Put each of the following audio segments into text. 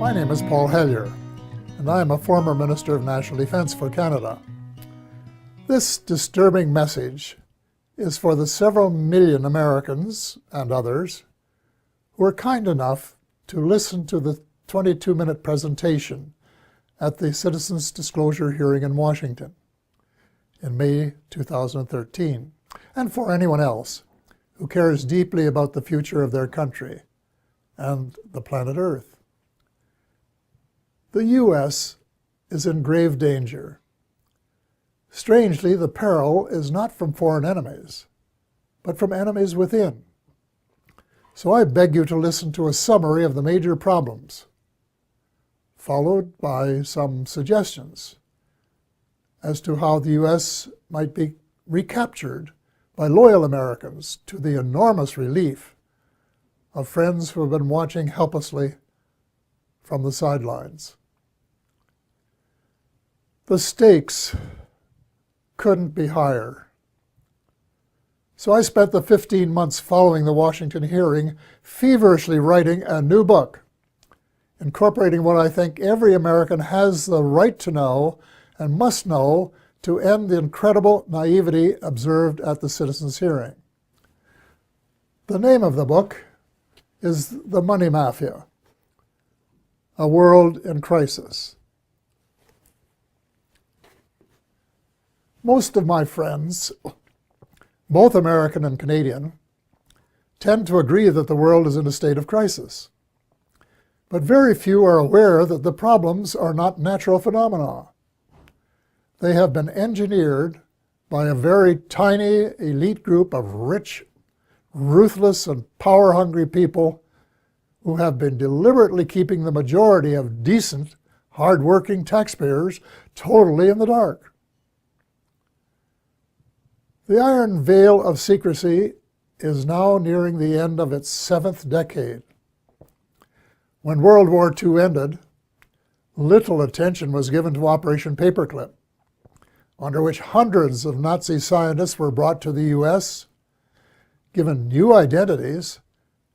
My name is Paul Hellyer, and I am a former Minister of National Defence for Canada. This disturbing message is for the several million Americans and others who were kind enough to listen to the 22-minute presentation at the Citizens Disclosure hearing in Washington in May 2013, and for anyone else who cares deeply about the future of their country and the planet Earth. The U.S. is in grave danger. Strangely, the peril is not from foreign enemies, but from enemies within. So I beg you to listen to a summary of the major problems, followed by some suggestions as to how the U.S. might be recaptured by loyal Americans, to the enormous relief of friends who have been watching helplessly from the sidelines. The stakes couldn't be higher. So I spent the 15 months following the Washington hearing feverishly writing a new book, incorporating what I think every American has the right to know and must know to end the incredible naivety observed at the citizens' hearing. The name of the book is The Money Mafia, A World in Crisis. Most of my friends, both American and Canadian, tend to agree that the world is in a state of crisis. But very few are aware that the problems are not natural phenomena. They have been engineered by a very tiny elite group of rich, ruthless, and power-hungry people who have been deliberately keeping the majority of decent, hard-working taxpayers totally in the dark. The iron veil of secrecy is now nearing the end of its 7th decade. When World War II ended, little attention was given to Operation Paperclip, under which hundreds of Nazi scientists were brought to the U.S., given new identities,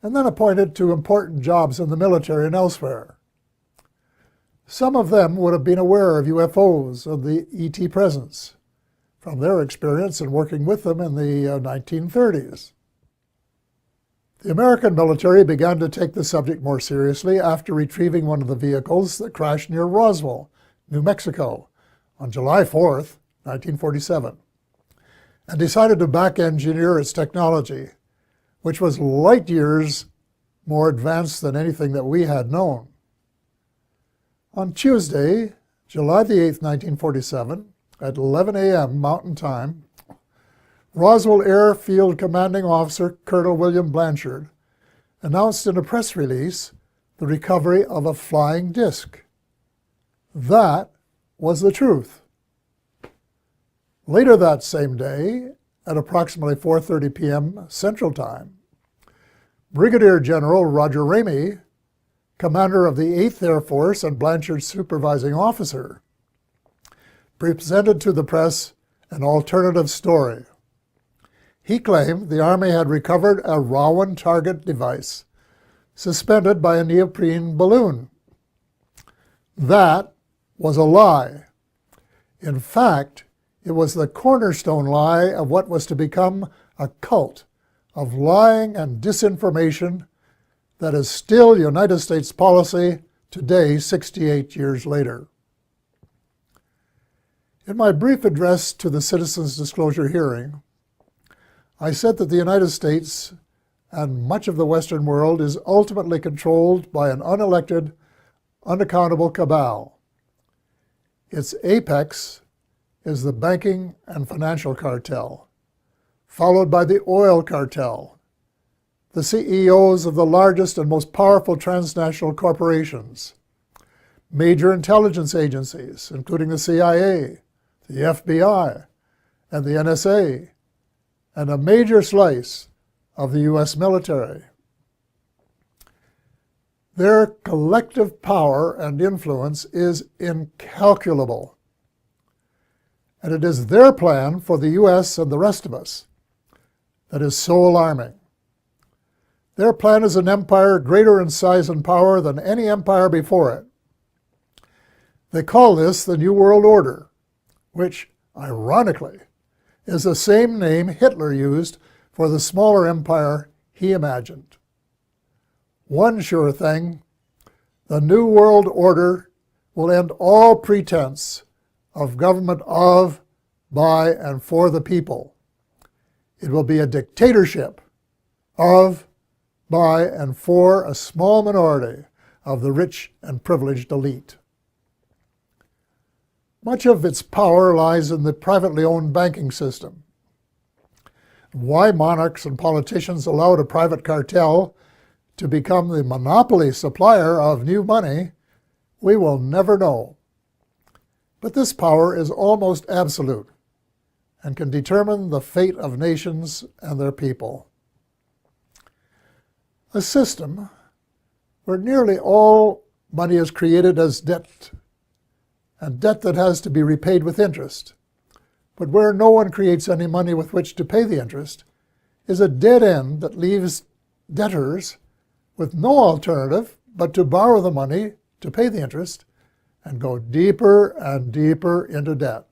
and then appointed to important jobs in the military and elsewhere. Some of them would have been aware of UFOs and the ET presence from their experience in working with them in the 1930s. The American military began to take the subject more seriously after retrieving one of the vehicles that crashed near Roswell, New Mexico, on July 4th, 1947, and decided to back-engineer its technology, which was light years more advanced than anything that we had known. On Tuesday, July the 8th, 1947, at 11 a.m. Mountain Time, Roswell Airfield Commanding Officer Colonel William Blanchard announced in a press release the recovery of a flying disc. That was the truth. Later that same day, at approximately 4:30 p.m. Central Time, Brigadier General Roger Ramey, commander of the 8th Air Force and Blanchard's supervising officer, presented to the press an alternative story. He claimed the Army had recovered a Rowan target device suspended by a neoprene balloon. That was a lie. In fact, it was the cornerstone lie of what was to become a cult of lying and disinformation that is still United States policy today, 68 years later. In my brief address to the Citizens Disclosure hearing, I said that the United States and much of the Western world is ultimately controlled by an unelected, unaccountable cabal. Its apex is the banking and financial cartel, followed by the oil cartel, the CEOs of the largest and most powerful transnational corporations, major intelligence agencies, including the CIA, the FBI, and the NSA, and a major slice of the U.S. military. Their collective power and influence is incalculable, and it is their plan for the U.S. and the rest of us that is so alarming. Their plan is an empire greater in size and power than any empire before it. They call this the New World Order, which, ironically, is the same name Hitler used for the smaller empire he imagined. One sure thing, the New World Order will end all pretense of government of, by, and for the people. It will be a dictatorship of, by, and for a small minority of the rich and privileged elite. Much of its power lies in the privately owned banking system. Why monarchs and politicians allowed a private cartel to become the monopoly supplier of new money, we will never know. But this power is almost absolute and can determine the fate of nations and their people. A system where nearly all money is created as debt, and debt that has to be repaid with interest, but where no one creates any money with which to pay the interest, is a dead end that leaves debtors with no alternative but to borrow the money to pay the interest and go deeper and deeper into debt.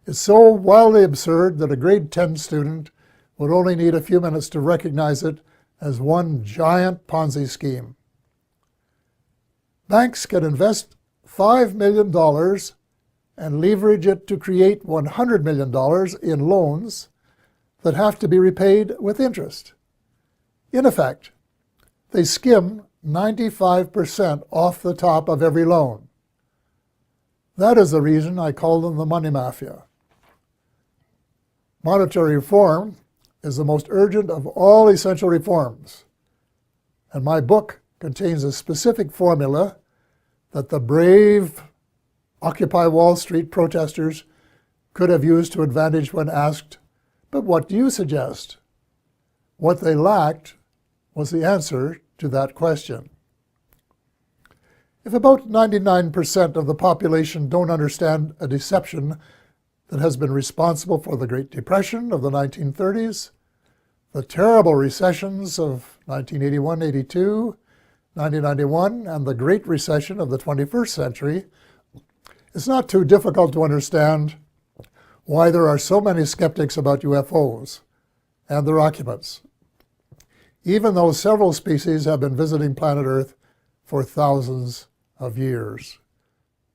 It's so wildly absurd that a grade 10 student would only need a few minutes to recognize it as one giant Ponzi scheme. Banks can invest $5 million and leverage it to create $100 million in loans that have to be repaid with interest. In effect, they skim 95% off the top of every loan. That is the reason I call them the money mafia. Monetary reform is the most urgent of all essential reforms, and my book contains a specific formula that the brave Occupy Wall Street protesters could have used to advantage when asked, "But what do you suggest?" What they lacked was the answer to that question. If about 99% of the population don't understand a deception that has been responsible for the Great Depression of the 1930s, the terrible recessions of 1981-82, 1991, and the Great Recession of the 21st century, it's not too difficult to understand why there are so many skeptics about UFOs and their occupants, even though several species have been visiting planet Earth for thousands of years.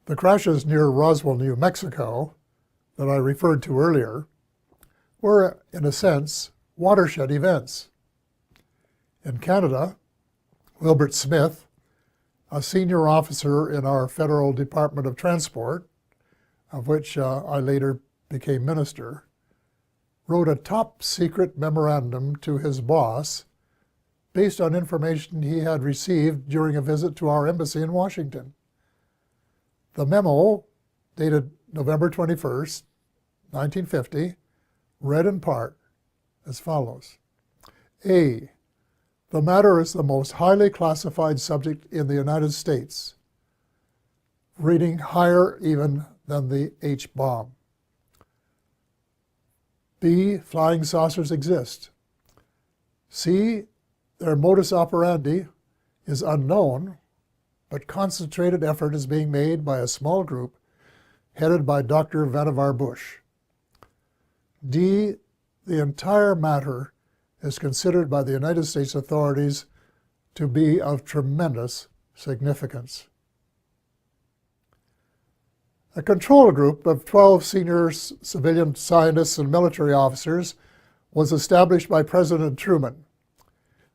The crashes near Roswell, New Mexico, that I referred to earlier, were, in a sense, watershed events. In Canada, Wilbert Smith, a senior officer in our Federal Department of Transport, of which I later became minister, wrote a top-secret memorandum to his boss based on information he had received during a visit to our embassy in Washington. The memo, dated November 21st, 1950, read in part as follows. A. The matter is the most highly classified subject in the United States, reading higher even than the H-bomb. B. Flying saucers exist. C. Their modus operandi is unknown, but concentrated effort is being made by a small group headed by Dr. Vannevar Bush. D. The entire matter is considered by the United States authorities to be of tremendous significance. A control group of 12 senior civilian scientists and military officers was established by President Truman.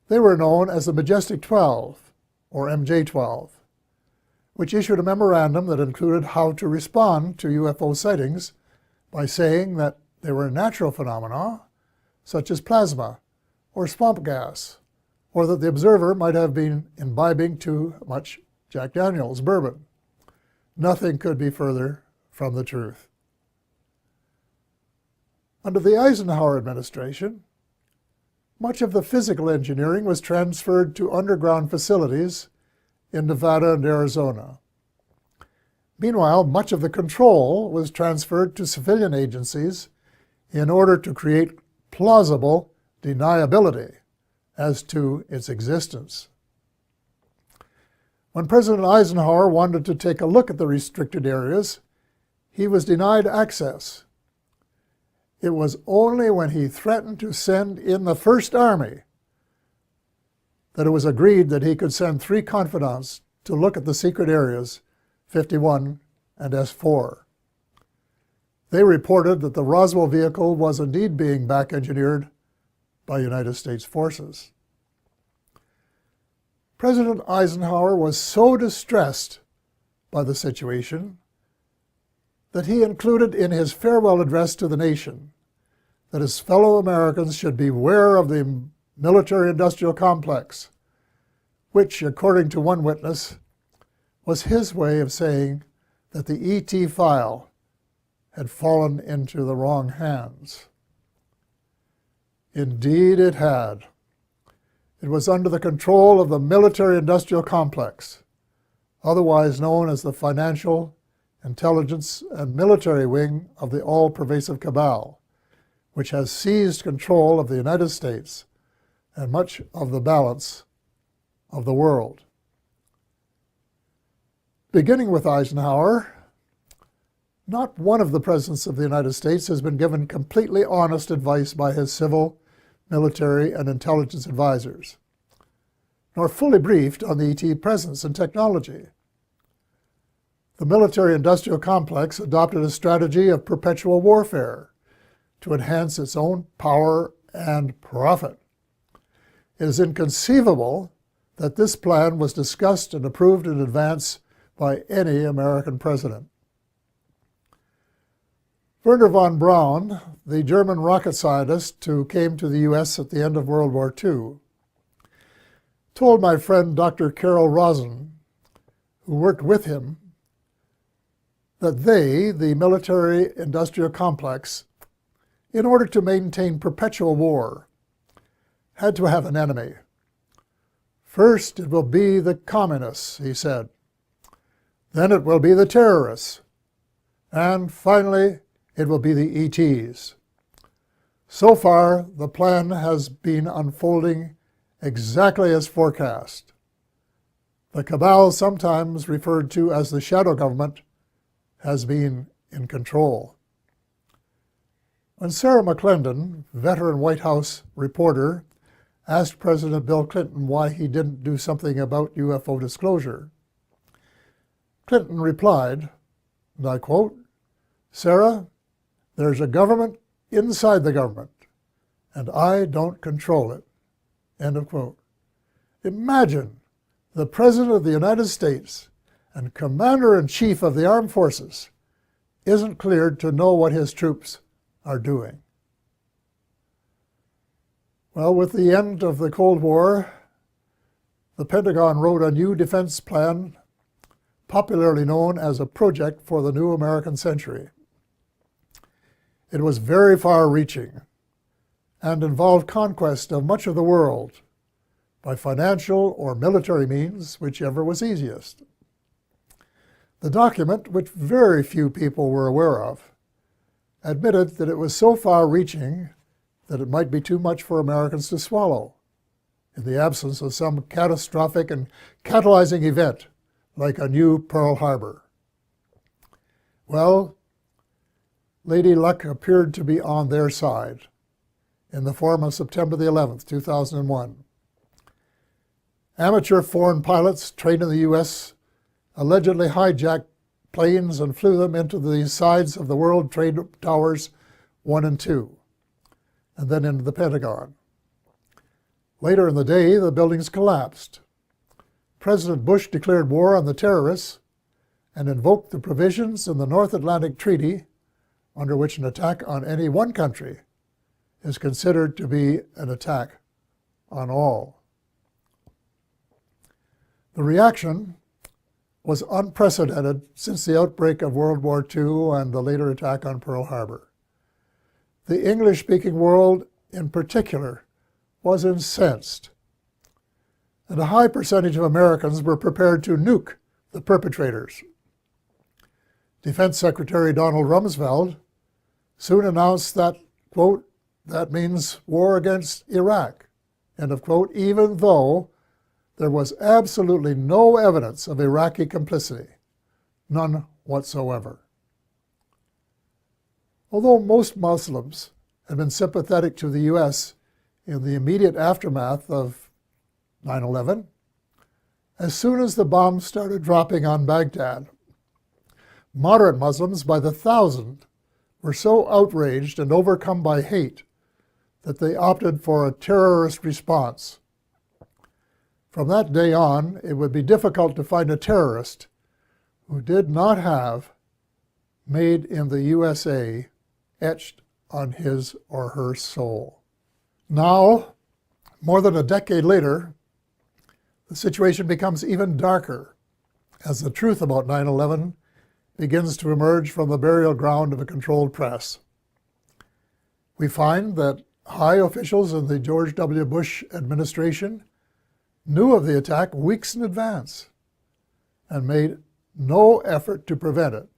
They were known as the Majestic 12, or MJ-12, which issued a memorandum that included how to respond to UFO sightings by saying that they were natural phenomena, such as plasma or swamp gas, or that the observer might have been imbibing too much Jack Daniels bourbon. Nothing could be further from the truth. Under the Eisenhower administration, much of the physical engineering was transferred to underground facilities in Nevada and Arizona. Meanwhile, much of the control was transferred to civilian agencies in order to create plausible deniability as to its existence. When President Eisenhower wanted to take a look at the restricted areas, he was denied access. It was only when he threatened to send in the First Army that it was agreed that he could send 3 confidants to look at the secret areas 51 and S4. They reported that the Roswell vehicle was indeed being back-engineered by United States forces. President Eisenhower was so distressed by the situation that he included in his farewell address to the nation that his fellow Americans should beware of the military-industrial complex, which, according to one witness, was his way of saying that the ET file had fallen into the wrong hands. Indeed it had. It was under the control of the military-industrial complex, otherwise known as the financial, intelligence, and military wing of the all-pervasive cabal, which has seized control of the United States and much of the balance of the world. Beginning with Eisenhower, not one of the presidents of the United States has been given completely honest advice by his civil, military, and intelligence advisors, nor fully briefed on the ET presence and technology. The military-industrial complex adopted a strategy of perpetual warfare to enhance its own power and profit. It is inconceivable that this plan was discussed and approved in advance by any American president. Wernher von Braun, the German rocket scientist who came to the U.S. at the end of World War II, told my friend Dr. Carol Rosen, who worked with him, that they, the military-industrial complex, in order to maintain perpetual war, had to have an enemy. First, it will be the communists, he said. Then it will be the terrorists. And finally, it will be the ETs. So far, the plan has been unfolding exactly as forecast. The cabal, sometimes referred to as the shadow government, has been in control. When Sarah McClendon, veteran White House reporter, asked President Bill Clinton why he didn't do something about UFO disclosure, Clinton replied, and I quote, "Sarah, there's a government inside the government, and I don't control it." End of quote. Imagine the President of the United States and Commander-in-Chief of the Armed Forces isn't cleared to know what his troops are doing. Well, with the end of the Cold War, the Pentagon wrote a new defense plan, popularly known as a project for the new American century. It was very far-reaching and involved conquest of much of the world by financial or military means, whichever was easiest. The document, which very few people were aware of, admitted that it was so far-reaching that it might be too much for Americans to swallow in the absence of some catastrophic and catalyzing event like a new Pearl Harbor. Well, Lady Luck appeared to be on their side in the form of September the 11th, 2001. Amateur foreign pilots trained in the U.S. allegedly hijacked planes and flew them into the sides of the World Trade Towers 1 and 2, and then into the Pentagon. Later in the day, the buildings collapsed. President Bush declared war on the terrorists and invoked the provisions in the North Atlantic Treaty, under which an attack on any one country is considered to be an attack on all. The reaction was unprecedented since the outbreak of World War II and the later attack on Pearl Harbor. The English-speaking world, in particular, was incensed, and a high percentage of Americans were prepared to nuke the perpetrators. Defense Secretary Donald Rumsfeld soon announced that, quote, "that means war against Iraq," end of quote, even though there was absolutely no evidence of Iraqi complicity, none whatsoever. Although most Muslims had been sympathetic to the U.S. in the immediate aftermath of 9/11, as soon as the bombs started dropping on Baghdad, moderate Muslims by the thousand were so outraged and overcome by hate that they opted for a terrorist response. From that day on, it would be difficult to find a terrorist who did not have "Made in the USA" etched on his or her soul. Now, more than a decade later, the situation becomes even darker as the truth about 9/11 begins to emerge from the burial ground of a controlled press. We find that high officials in the George W. Bush administration knew of the attack weeks in advance and made no effort to prevent it.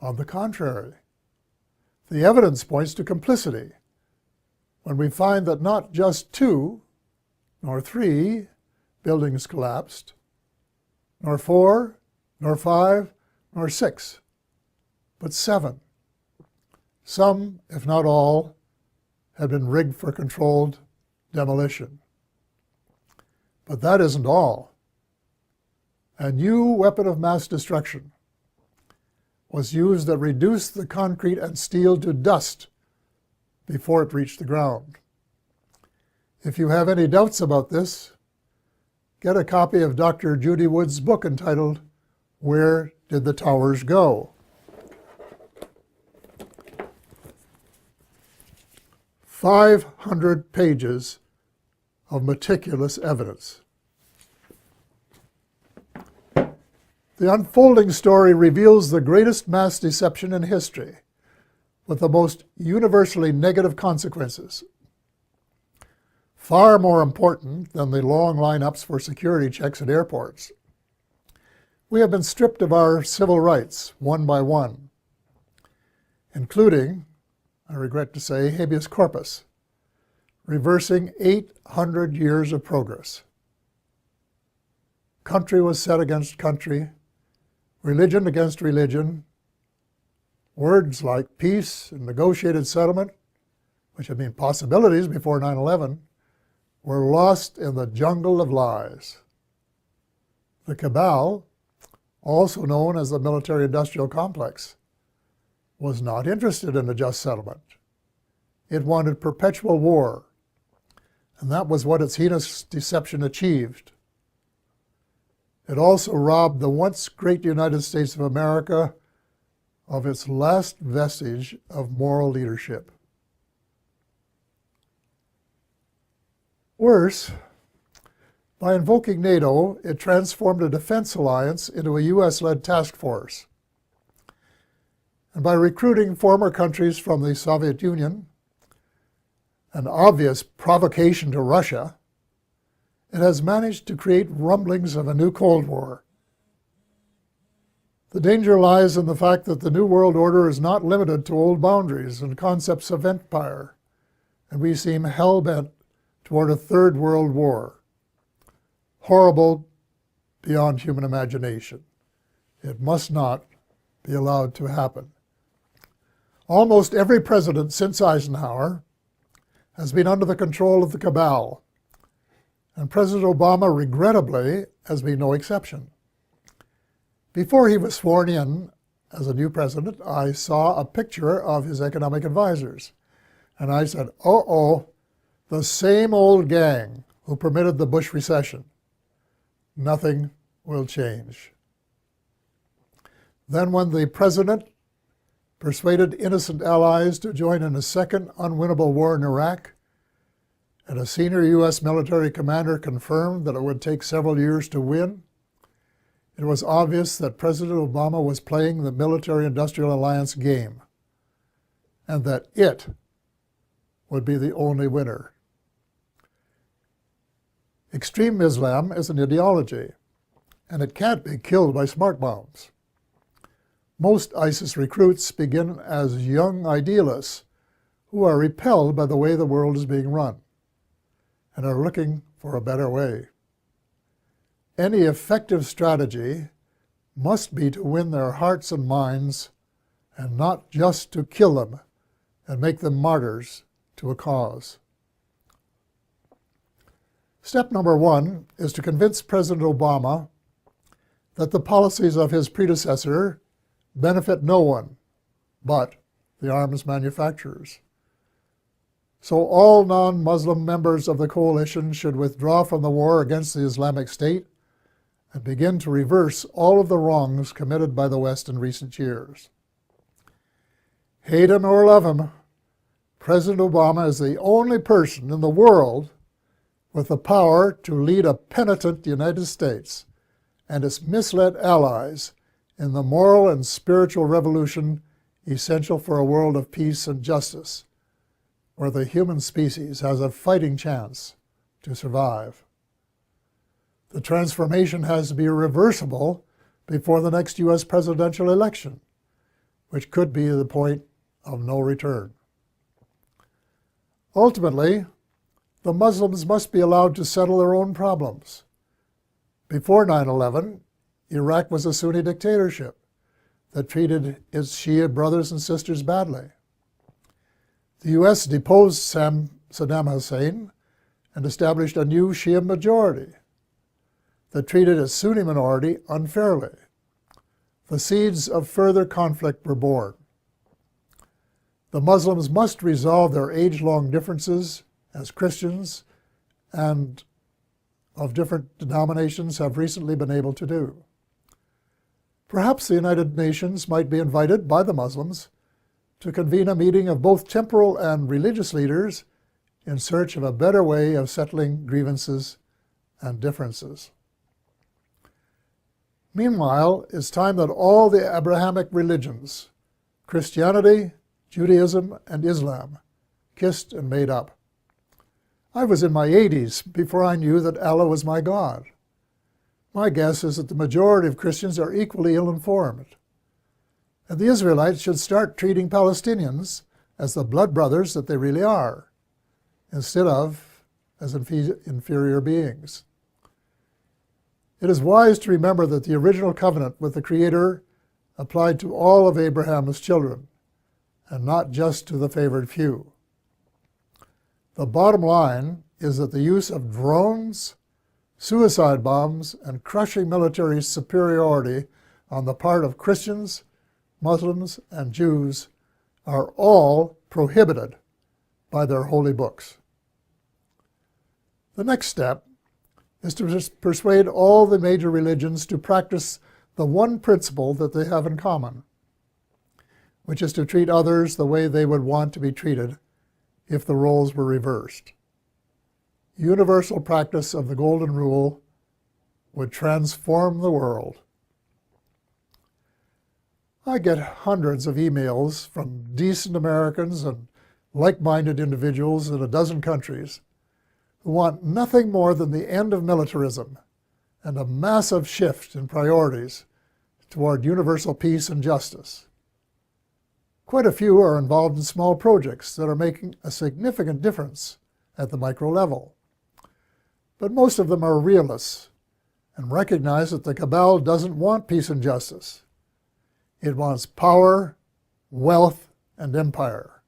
On the contrary, the evidence points to complicity when we find that not just 2, nor 3 buildings collapsed, nor 4, nor 5, nor 6, but 7. Some, if not all, had been rigged for controlled demolition. But that isn't all. A new weapon of mass destruction was used that reduced the concrete and steel to dust before it reached the ground. If you have any doubts about this, get a copy of Dr. Judy Wood's book entitled "Where Did the Towers Go?" 500 pages of meticulous evidence. The unfolding story reveals the greatest mass deception in history, with the most universally negative consequences. Far more important than the long lineups for security checks at airports. We have been stripped of our civil rights one by one, including, I regret to say, habeas corpus, reversing 800 years of progress. Country was set against country, religion against religion. Words like peace and negotiated settlement, which had been possibilities before 9/11, were lost in the jungle of lies. The cabal, also known as the military-industrial complex, was not interested in a just settlement. It wanted perpetual war, and that was what its heinous deception achieved. It also robbed the once great United States of America of its last vestige of moral leadership. Worse, by invoking NATO, it transformed a defense alliance into a US-led task force. And by recruiting former countries from the Soviet Union, an obvious provocation to Russia, it has managed to create rumblings of a new Cold War. The danger lies in the fact that the New World Order is not limited to old boundaries and concepts of empire, and we seem hell-bent toward a third world war. Horrible beyond human imagination. It must not be allowed to happen. Almost every president since Eisenhower has been under the control of the cabal, and President Obama, regrettably, has been no exception. Before he was sworn in as a new president, I saw a picture of his economic advisors, and I said, uh-oh, the same old gang who permitted the Bush recession. Nothing will change. Then when the president persuaded innocent allies to join in a second unwinnable war in Iraq, and a senior U.S. military commander confirmed that it would take several years to win, it was obvious that President Obama was playing the military-industrial alliance game, and that it would be the only winner. Extreme Islam is an ideology, and it can't be killed by smart bombs. Most ISIS recruits begin as young idealists who are repelled by the way the world is being run. and are looking for a better way. Any effective strategy must be to win their hearts and minds, and not just to kill them and make them martyrs to a cause. Step number 1 is to convince President Obama that the policies of his predecessor benefit no one but the arms manufacturers. So all non-Muslim members of the coalition should withdraw from the war against the Islamic State and begin to reverse all of the wrongs committed by the West in recent years. Hate him or love him, President Obama is the only person in the world with the power to lead a penitent United States and its misled allies in the moral and spiritual revolution essential for a world of peace and justice, where the human species has a fighting chance to survive. The transformation has to be reversible before the next U.S. presidential election, which could be the point of no return. Ultimately, the Muslims must be allowed to settle their own problems. Before 9/11, Iraq was a Sunni dictatorship that treated its Shia brothers and sisters badly. The U.S. deposed Saddam Hussein and established a new Shia majority that treated its Sunni minority unfairly. The seeds of further conflict were born. The Muslims must resolve their age-long differences as Christians and of different denominations have recently been able to do. Perhaps the United Nations might be invited by the Muslims to convene a meeting of both temporal and religious leaders in search of a better way of settling grievances and differences. Meanwhile, it's time that all the Abrahamic religions, Christianity, Judaism, and Islam, kissed and made up. I was in my 80s before I knew that Allah was my God. My guess is that the majority of Christians are equally ill-informed. And the Israelites should start treating Palestinians as the blood brothers that they really are, instead of as inferior beings. It is wise to remember that the original covenant with the Creator applied to all of Abraham's children, and not just to the favored few. The bottom line is that the use of drones, suicide bombs, and crushing military superiority on the part of Christians, Muslims, and Jews are all prohibited by their holy books. The next step is to persuade all the major religions to practice the one principle that they have in common, which is to treat others the way they would want to be treated if the roles were reversed. Universal practice of the Golden Rule would transform the world. I get hundreds of emails from decent Americans and like-minded individuals in a dozen countries who want nothing more than the end of militarism and a massive shift in priorities toward universal peace and justice. Quite a few are involved in small projects that are making a significant difference at the micro level. But most of them are realists and recognize that the cabal doesn't want peace and justice. It wants power, wealth, and empire.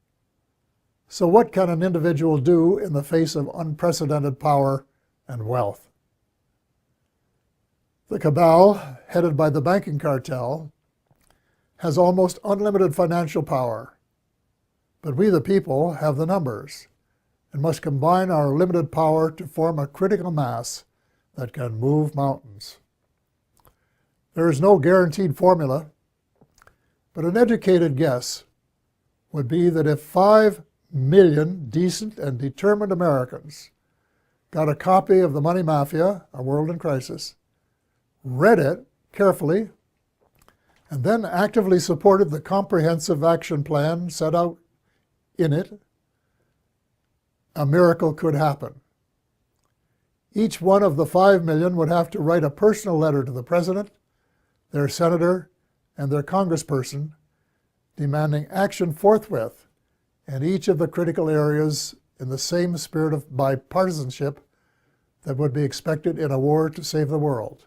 So what can an individual do in the face of unprecedented power and wealth? The cabal, headed by the banking cartel, has almost unlimited financial power. But we, the people, have the numbers and must combine our limited power to form a critical mass that can move mountains. There is no guaranteed formula, but an educated guess would be that if 5 million decent and determined Americans got a copy of The Money Mafia, A World in Crisis, read it carefully, and then actively supported the comprehensive action plan set out in it, a miracle could happen. Each one of the 5 million would have to write a personal letter to the president, their senator, and their congressperson, demanding action forthwith in each of the critical areas in the same spirit of bipartisanship that would be expected in a war to save the world,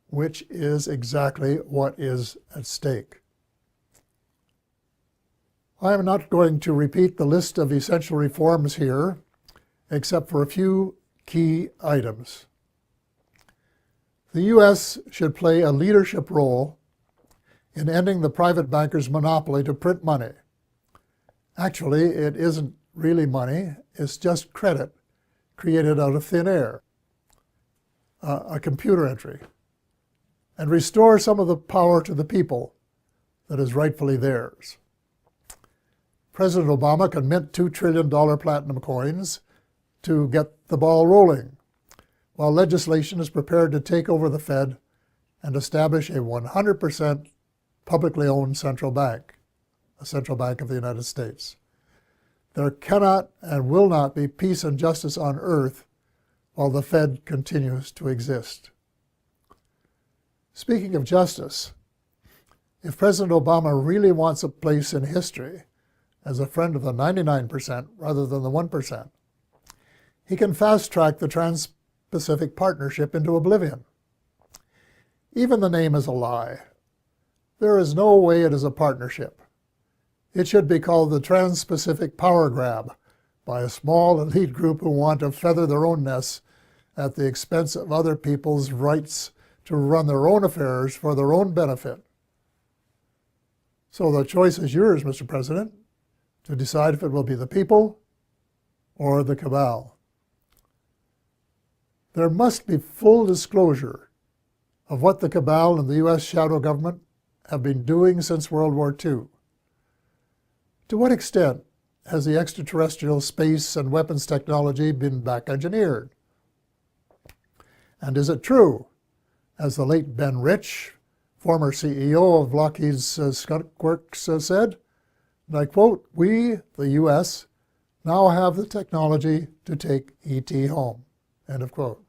which is exactly what is at stake. I am not going to repeat the list of essential reforms here, except for a few key items. The U.S. should play a leadership role in ending the private bankers' monopoly to print money. Actually, it isn't really money, it's just credit created out of thin air, a computer entry, and restore some of the power to the people that is rightfully theirs. President Obama can mint $2 trillion platinum coins to get the ball rolling, while legislation is prepared to take over the Fed and establish a 100% publicly owned central bank, a central bank of the United States. There cannot and will not be peace and justice on earth while the Fed continues to exist. Speaking of justice, if President Obama really wants a place in history as a friend of the 99% rather than the 1%, he can fast-track the Trans-Pacific Partnership into oblivion. Even the name is a lie. There is no way it is a partnership. It should be called the Trans-Pacific Power Grab by a small elite group who want to feather their own nests at the expense of other people's rights to run their own affairs for their own benefit. So the choice is yours, Mr. President, to decide if it will be the people or the cabal. There must be full disclosure of what the cabal and the U.S. shadow government have been doing since World War II. To what extent has the extraterrestrial space and weapons technology been back-engineered? And is it true, as the late Ben Rich, former CEO of Lockheed's Skunk Works, said, and I quote, "We, the U.S., now have the technology to take ET home," end of quote.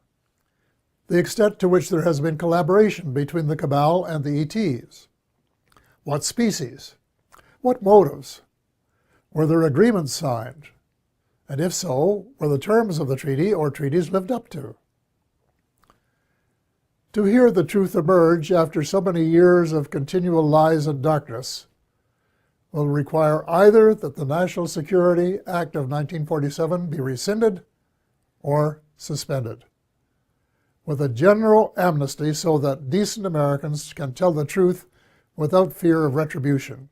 The extent to which there has been collaboration between the cabal and the ETs. What species? What motives? Were there agreements signed? And if so, were the terms of the treaty or treaties lived up to? To hear the truth emerge after so many years of continual lies and darkness will require either that the National Security Act of 1947 be rescinded or suspended, with a general amnesty so that decent Americans can tell the truth without fear of retribution.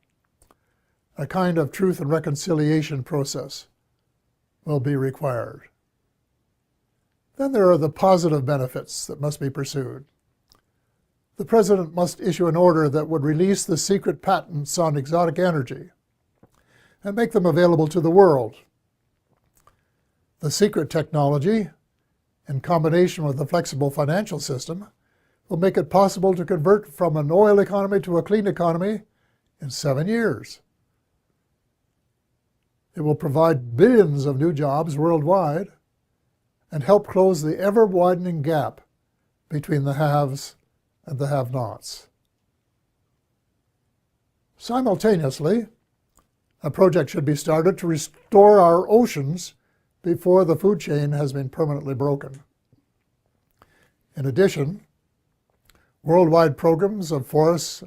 A kind of truth and reconciliation process will be required. Then there are the positive benefits that must be pursued. The President must issue an order that would release the secret patents on exotic energy and make them available to the world. The secret technology, in combination with a flexible financial system, will make it possible to convert from an oil economy to a clean economy in 7 years. It will provide billions of new jobs worldwide and help close the ever-widening gap between the haves and the have-nots. Simultaneously, a project should be started to restore our oceans before the food chain has been permanently broken. In addition, worldwide programs of forest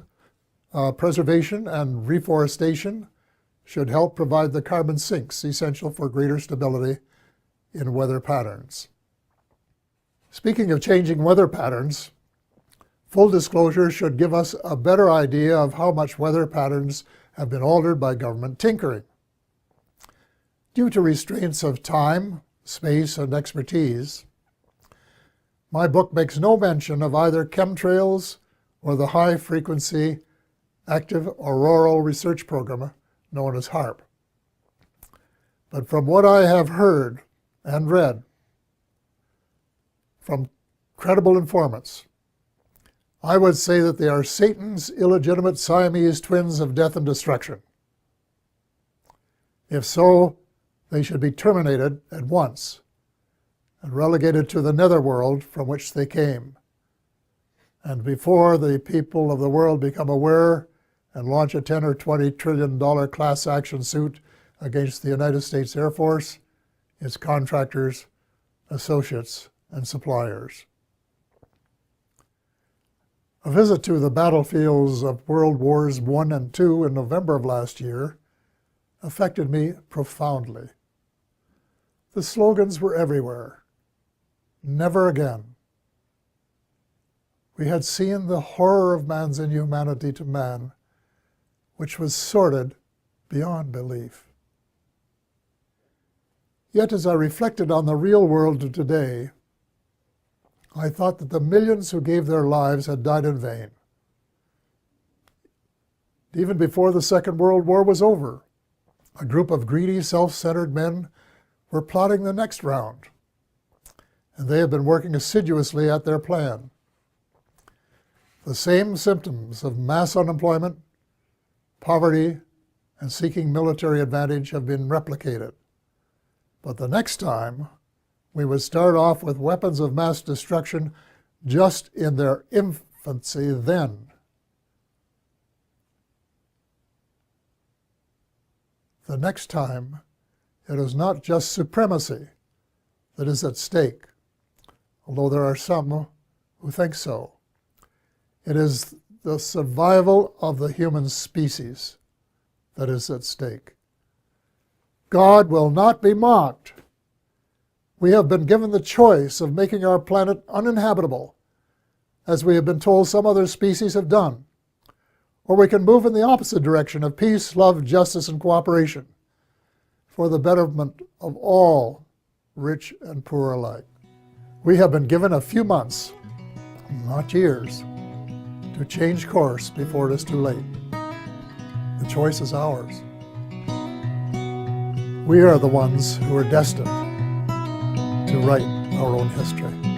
preservation and reforestation should help provide the carbon sinks essential for greater stability in weather patterns. Speaking of changing weather patterns, full disclosure should give us a better idea of how much weather patterns have been altered by government tinkering. Due to restraints of time, space, and expertise, my book makes no mention of either chemtrails or the high-frequency active auroral research program known as HAARP. But from what I have heard and read from credible informants, I would say that they are Satan's illegitimate Siamese twins of death and destruction. If so, they should be terminated at once and relegated to the netherworld from which they came. And before the people of the world become aware and launch a $10 or $20 trillion class action suit against the United States Air Force, its contractors, associates, and suppliers. A visit to the battlefields of World Wars I and II in November of last year affected me profoundly. The slogans were everywhere. Never again. We had seen the horror of man's inhumanity to man, which was sordid beyond belief. Yet as I reflected on the real world of today, I thought that the millions who gave their lives had died in vain. Even before the Second World War was over, a group of greedy, self-centered men were plotting the next round, and they have been working assiduously at their plan. The same symptoms of mass unemployment, poverty, and seeking military advantage have been replicated. But the next time, we would start off with weapons of mass destruction just in their infancy then. The next time, it is not just supremacy that is at stake, although there are some who think so. It is the survival of the human species that is at stake. God will not be mocked. We have been given the choice of making our planet uninhabitable, as we have been told some other species have done. Or we can move in the opposite direction of peace, love, justice, and cooperation for the betterment of all, rich and poor alike. We have been given a few months, not years, to change course before it is too late. The choice is ours. We are the ones who are destined to write our own history.